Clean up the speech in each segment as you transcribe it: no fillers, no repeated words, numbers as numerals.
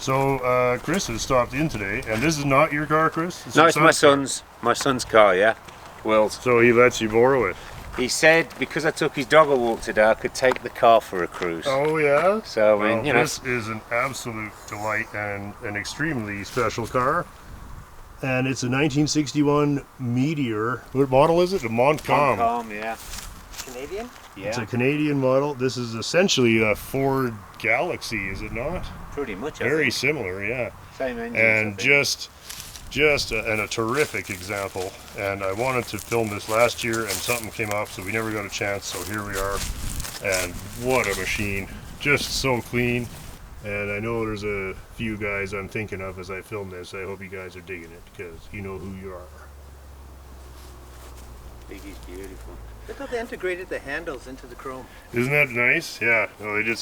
So Chris has stopped in today, and this is not your car, Chris? No, it's my son's car, yeah. Well, so he lets you borrow it? He said because I took his dog a walk today, I could take the car for a cruise. Oh yeah? So I mean, you know, this is an absolute delight and an extremely special car. And it's a 1961 Meteor. What model is it? A Montcalm. Montcalm, yeah. Canadian? Yeah. It's a Canadian model. This is essentially a Ford Galaxie, is it not? Pretty much. Very similar, yeah. Same engine. And a terrific example. And I wanted to film this last year, and something came up, so we never got a chance. So here we are. And what a machine! Just so clean. And I know there's a few guys I'm thinking of as I film this. I hope you guys are digging it, because you know who you are. Biggie's beautiful. Look how they integrated the handles into the chrome. Isn't that nice? Yeah. No, they did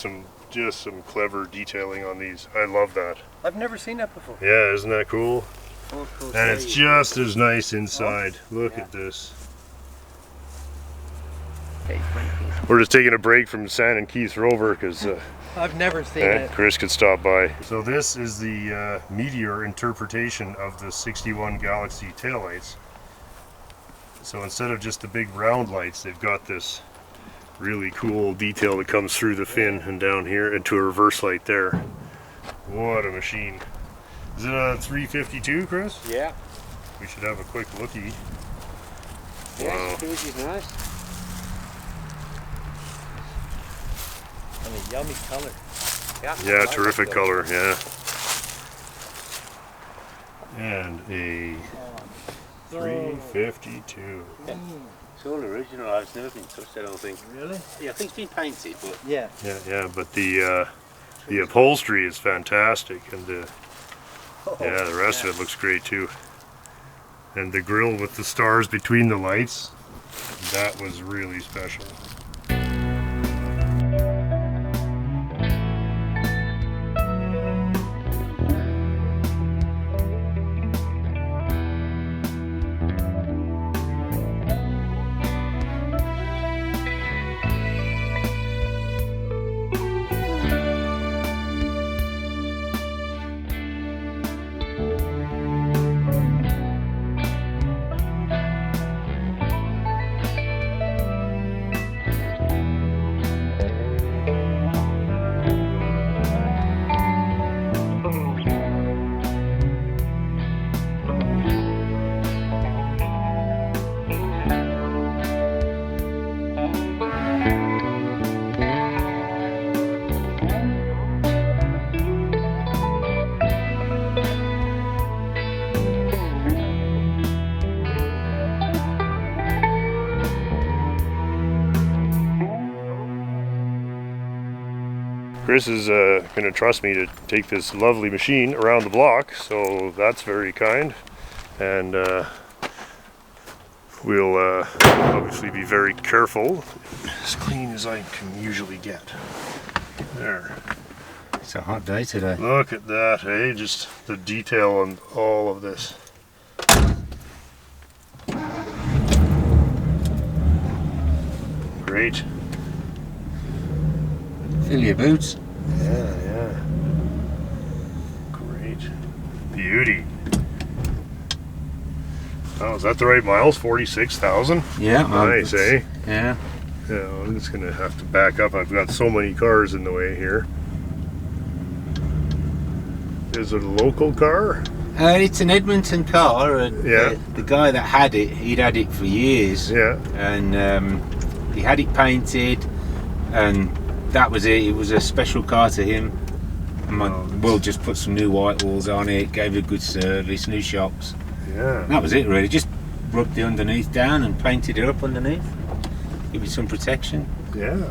just some clever detailing on these. I love that. I've never seen that before. Yeah, isn't that cool? Cool. And it's just as nice inside. Look at this. We're just taking a break from San and Keith Rover because I've never seen it. Chris could stop by. So this is the Meteor interpretation of the 61 Galaxie taillights. So instead of just the big round lights, they've got this really cool detail that comes through the fin and down here into a reverse light there. What a machine. Is it a 352, Chris? Yeah. We should have a quick lookie. Yeah, Wow. Cozies nice. And a yummy color. Yeah, terrific color, yeah. And a 352. Yeah. It's all original. It's never been touched, I don't think. Really? Yeah, I think it's been painted, but Yeah. Yeah, but the upholstery is fantastic, and the rest of it looks great too. And the grille with the stars between the lights, that was really special. Chris is going to trust me to take this lovely machine around the block, so that's very kind. And we'll obviously be very careful, as clean as I can usually get. There. it's a hot day today. Look at that, hey? Just the detail on all of this. Great. Fill your boots. Yeah. Great. Beauty. Oh, is that the right miles? 46,000? Yeah. Nice, eh? Yeah. Yeah, I'm just going to have to back up. I've got so many cars in the way here. Is it a local car? It's an Edmonton car. Yeah. The guy that had it, he'd had it for years. Yeah. And he had it painted, and that was it. It was a special car to him. And Will just put some new white walls on it, gave it a good service, new shocks. Yeah. That was it really. Just rubbed the underneath down and painted it up underneath. Give it some protection. Yeah.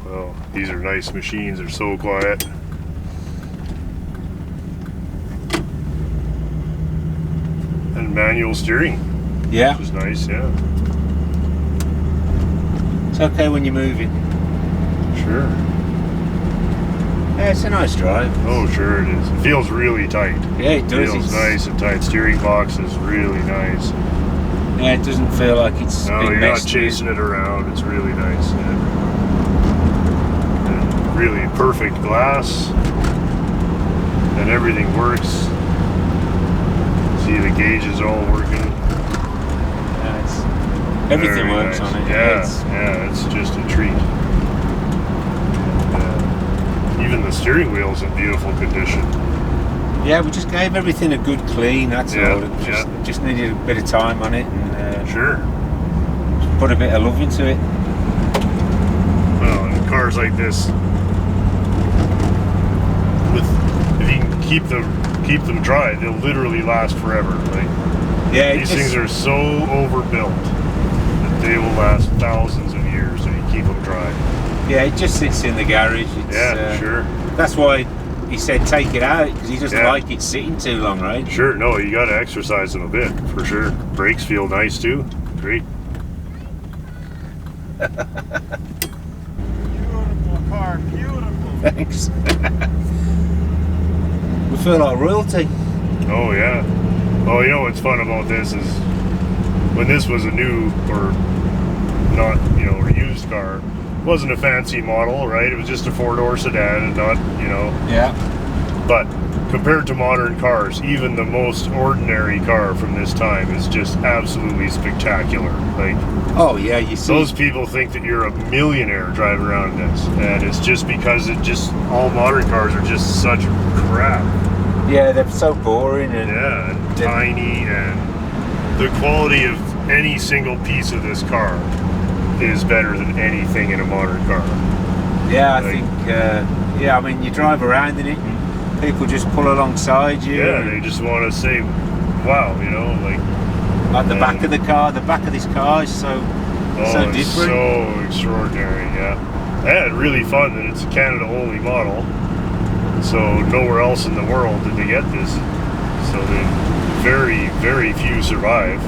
Well, these are nice machines. They're so quiet. And manual steering. Yeah. Which is nice, yeah. It's okay when you're moving. Sure. Yeah, it's a nice drive. Oh, sure it is. It feels really tight. Yeah, it does. Feels nice and tight. Steering box is really nice. Yeah, it doesn't feel like it's No, been you're not messed with. chasing it around. It's really nice. Yeah. And really perfect glass. and everything works. See, the gauge is all working. Everything Very works nice. on it. Yeah, it's just a treat. Even the steering wheel's in beautiful condition. Yeah, we just gave everything a good clean. That's Yeah, all. It just needed a bit of time on it, and Sure. put a bit of love into it. Well, in cars like this, if you can keep them dry, they'll literally last forever. Like Yeah, these things are so overbuilt that they will last thousands of years if you keep them dry. Yeah, it just sits in the garage. It's, Yeah, sure. That's why he said take it out, because he doesn't Yeah. like it sitting too long, right? Sure, no, you got to exercise them a bit, for sure. Brakes feel nice too. Great. Beautiful car, beautiful. Thanks. We feel like royalty. Oh, yeah. Oh, you know what's fun about this is when this was a new or not, or used car, it wasn't a fancy model, right? It was just a four-door sedan and not, Yeah. but compared to modern cars, even the most ordinary car from this time is just absolutely spectacular. Like, Oh yeah, you see. those people think that you're a millionaire driving around in this, and it's just because all modern cars are just such crap. Yeah, they're so boring and Yeah, and tiny, and the quality of any single piece of this car is better than anything in a modern car. yeah, I Like- think I mean you drive around in it and people just pull alongside you. Yeah, and they just want to say, wow, like the back of the car, the back of this car is so it's different. so extraordinary, yeah. And really fun that it's a Canada-only model, so nowhere else in the world did they get this. So very, very few survive.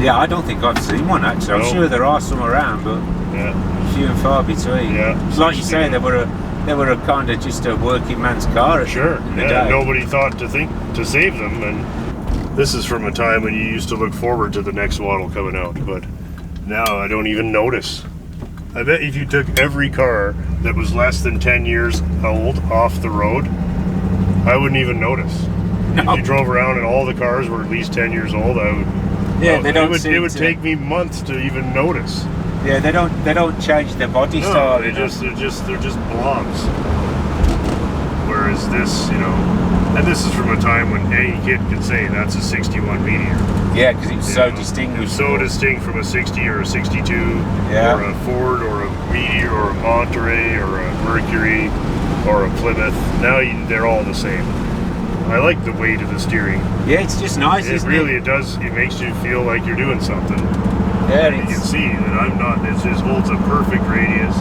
Yeah, I don't think I've seen one actually. I'm No. sure there are some around, but Yeah, few and far between. Yeah. Like you say, they were a kind of just a working man's car. sure. In the Yeah, day. nobody thought to save them, and this is from a time when you used to look forward to the next model coming out, but now I don't even notice. I bet if you took every car that was less than 10 years old off the road, I wouldn't even notice. No. If you drove around and all the cars were at least 10 years old, I would. Yeah, they don't. It would take me months to even notice. Yeah, they don't change their body No, style. they're you know. just blobs. Whereas this, and this is from a time when any kid could say that's a 61 Meteor. Yeah, because it was so It was distinguished. so distinct from a 60 or a 62, Yeah. or a Ford or a Meteor or a Monterey or a Mercury or a Plymouth. Now they're all the same. I like the weight of the steering. Yeah, it's just nice, It isn't really it? does. It makes you feel like you're doing something. Yeah, You can it's, see that I'm not. It just holds a perfect radius.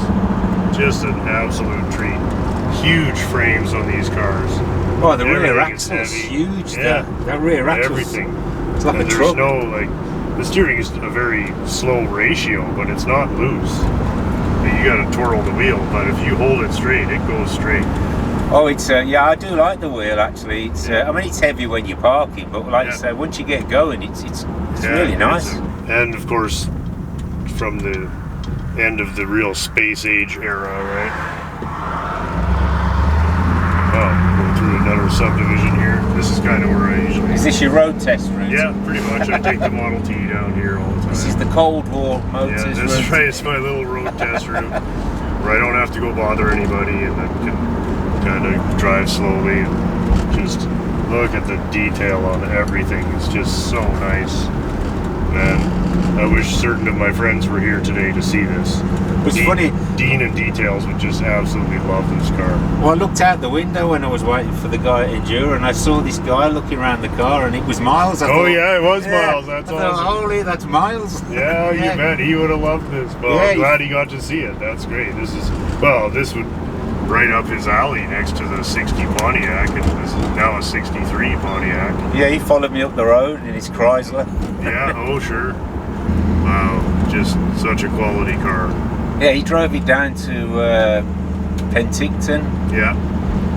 Just an absolute treat. Huge frames on these cars. oh, the rear Everything is axle's heavy. huge. Yeah. That rear axle. Everything. It's like And a there's truck. no the steering is a very slow ratio, but it's not loose. You got to twirl the wheel, but if you hold it straight, it goes straight. Oh, it's yeah, I do like the wheel actually. It's I mean it's heavy when you're parking, but like I Yeah. say, once you get going, it's Yeah, really nice. and of course, from the end of the real space age era, right? Oh, go through another subdivision here. This is kind of where I usually. Is this your road test route? Yeah, pretty much. I take the Model T down here all the time. This is the Cold War motors Yeah, route. this is right. It's my little road test route where I don't have to go bother anybody, and I can kind of drive slowly and just look at the detail on everything. It's just so nice, man. I wish certain of my friends were here today to see this. It's funny. Dean and Details would just absolutely love this car. Well, I looked out the window when I was waiting for the guy at Enduro, and I saw this guy looking around the car, and it was Miles. I Oh thought, yeah, it was Miles. That's I thought, awesome. holy, that's Miles. Yeah, you bet he would have loved this. Well, Yeah, I'm glad he got to see it. That's great. This would right up his alley next to the 60 Pontiac, and this is now a 63 Pontiac. Yeah, he followed me up the road in his Chrysler. Yeah, oh sure. Wow, just such a quality car. Yeah, he drove it down to Penticton, Yeah,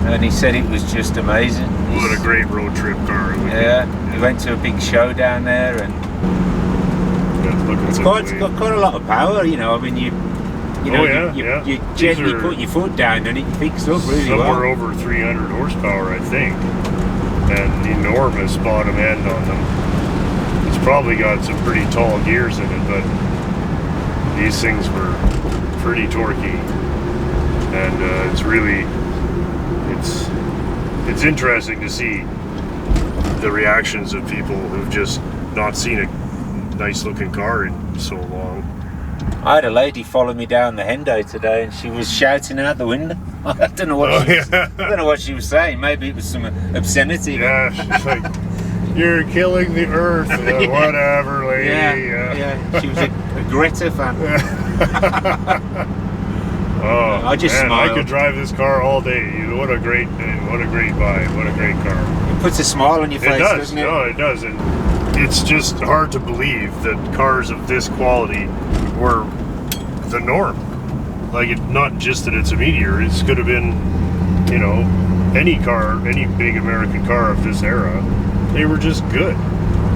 and he said it was just amazing. what a great road trip car. It would be. Yeah, he went to a big show down there, and Look at it's the got weight. quite a lot of power. I mean, You know, yeah, you yeah. gently These are put your foot down and it picks up really somewhere well. over 300 horsepower, I think, and enormous bottom end on them. It's probably got some pretty tall gears in it, but these things were pretty torquey, and it's really it's interesting to see the reactions of people who've just not seen a nice looking car in so long. I had a lady follow me down the Hendo today, and she was shouting out the window. I don't know what I don't know what she was saying. Maybe it was some obscenity. Yeah, she's like, "You're killing the earth." Whatever, lady. Yeah. She was a Greta fan. Oh, I just man, smiled. I could drive this car all day. What a great buy. What a great car. It puts a smile on your face, It does. doesn't it? No, it does. And it's just hard to believe that cars of this quality were the norm. Like, not just that it's a Meteor. It could have been, any car, any big American car of this era. They were just good.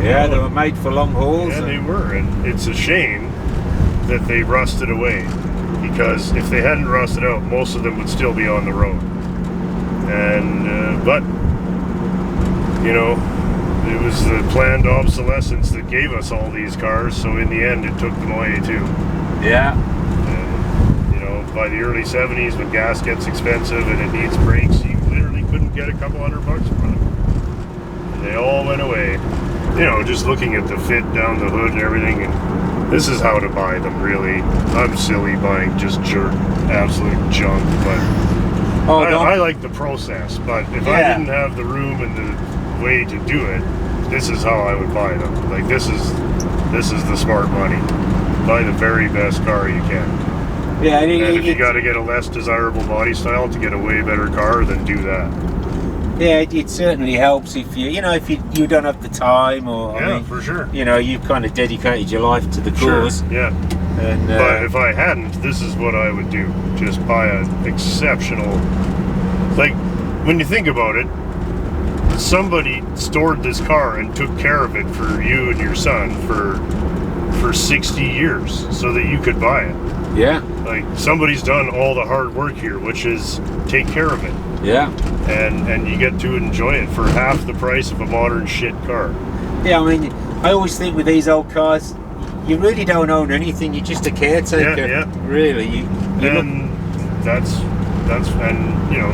Yeah, they were made for long hauls. Yeah, they were. And it's a shame that they rusted away. Because if they hadn't rusted out, most of them would still be on the road. And, but, it was the planned obsolescence that gave us all these cars, so in the end it took them away too. Yeah. And, by the early 70s, when gas gets expensive and it needs brakes, you literally couldn't get a couple $100 for them. And they all went away. Just looking at the fit down the hood and everything, and this is how to buy them, really. I'm silly buying just absolute junk, but I like the process. But if I didn't have the room and the way to do it, this is how I would buy them. Like, this is the smart money. Buy the very best car you can. Yeah, and if you got to get a less desirable body style to get a way better car, then do that. Yeah, it certainly helps if you don't have the time, or for sure. You've kind of dedicated your life to the cause. Sure, yeah. And, but if I hadn't, this is what I would do. Just buy an exceptional. Like, when you think about it, somebody stored this car and took care of it for you and your son for 60 years so that you could buy it. Yeah. Like, somebody's done all the hard work here, which is take care of it. Yeah. And you get to enjoy it for half the price of a modern shit car. Yeah, I always think with these old cars, you really don't own anything. You're just a caretaker. Yeah. Really.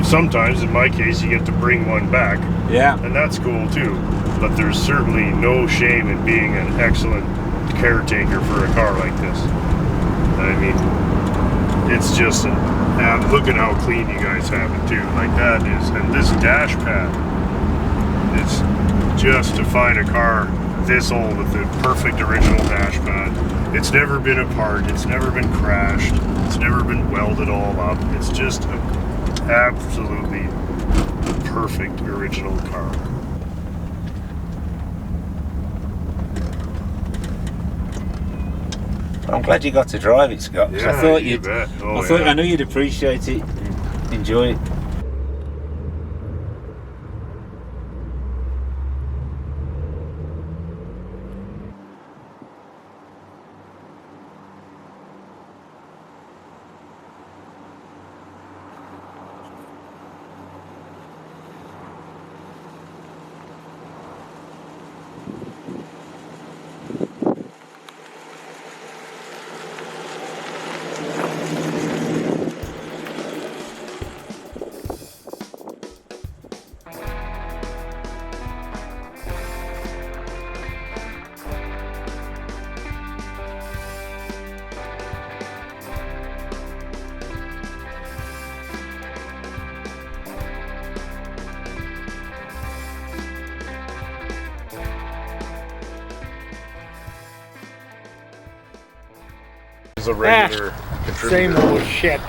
Sometimes in my case you get to bring one back. Yeah. And that's cool too. But there's certainly no shame in being an excellent caretaker for a car like this. I mean, it's just look at how clean you guys have it too. Like, that is, and this dash pad, it's just to find a car this old with the perfect original dash pad. It's never been apart, it's never been crashed, it's never been welded all up. It's just an absolutely perfect original car. I'm glad you got to drive it, Scott. Yeah, I thought you bet. I know you'd appreciate it and enjoy it. A regular contributor. Same old shit.